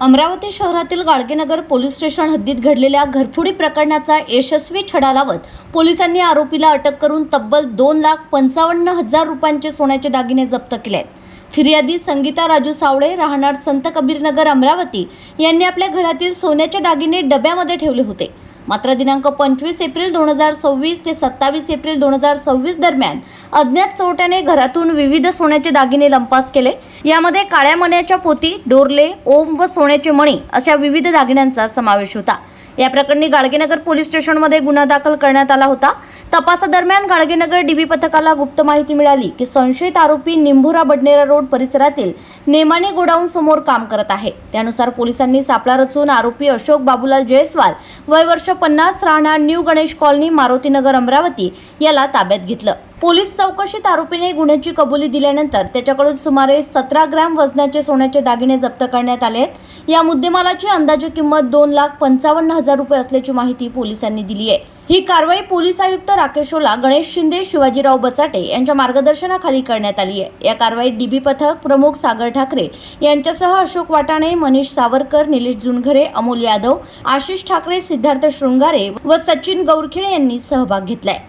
अमरावती शहरातील Gadgenagar police station हद्दीत घडलेल्या घरफोडी प्रकरणाचा यशस्वी छडा लावत पोलिसांनी आरोपीला अटक करून तब्बल 2,55,000 रुपयांचे सोन्याचे दागिने जप्त केले आहेत. फिर्यादी संगीता राजू सावळे राहणार संत कबीरनगर अमरावती यांनी आपल्या घरातील सोन्याचे दागिने डब्यामध्ये ठेवले होते. मात्र दिनांक 25 एप्रिल 2026 ते 27 एप्रिल 2026 दरम्यान अज्ञात चोरट्याने घरातून विविध सोन्याचे दागिने लंपास केले. यामध्ये काळ्या मण्याच्या पोती, डोरले, ओम व सोन्याचे मणी अशा विविध दागिन्यांचा समावेश होता. या प्रकरणी गाडगेनगर पोलीस स्टेशनमध्ये गुन्हा दाखल करण्यात आला होता. तपासादरम्यान गाडगेनगर डीबी पथकाला गुप्त माहिती मिळाली की संशयित आरोपी निंभोरा बडनेरा रोड परिसरातील नेमाने गोडाऊन समोर काम करत आहे. त्यानुसार पोलिसांनी सापळा रचून आरोपी अशोक बाबूलाल जयस्वाल वय वर्ष 50 राहणार न्यू गणेश कॉलनी मारुतीनगर अमरावती याला ताब्यात घेतलं. पोलीस चौकशीत आरोपीने गुन्ह्याची कबुली दिल्यानंतर त्याच्याकडून सुमारे 17 ग्रॅम वजनाचे सोन्याचे दागिने जप्त करण्यात आले आहेत. या मुद्देमालाची अंदाजे किंमत 2,55,000 रुपये असल्याची माहिती पोलिसांनी दिली आहे. ही कारवाई पोलीस आयुक्त राकेश ओला, गणेश शिंदे, शिवाजीराव बचाटे यांच्या मार्गदर्शनाखाली करण्यात आली आहे. या कारवाईत डीबी पथक प्रमुख सागर ठाकरे यांच्यासह अशोक वाटाणे, मनीष सावरकर, निलेश जुनघरे, अमोल यादव, आशिष ठाकरे, सिद्धार्थ शृंगारे व सचिन गौरखेडे यांनी सहभाग घेतलाय.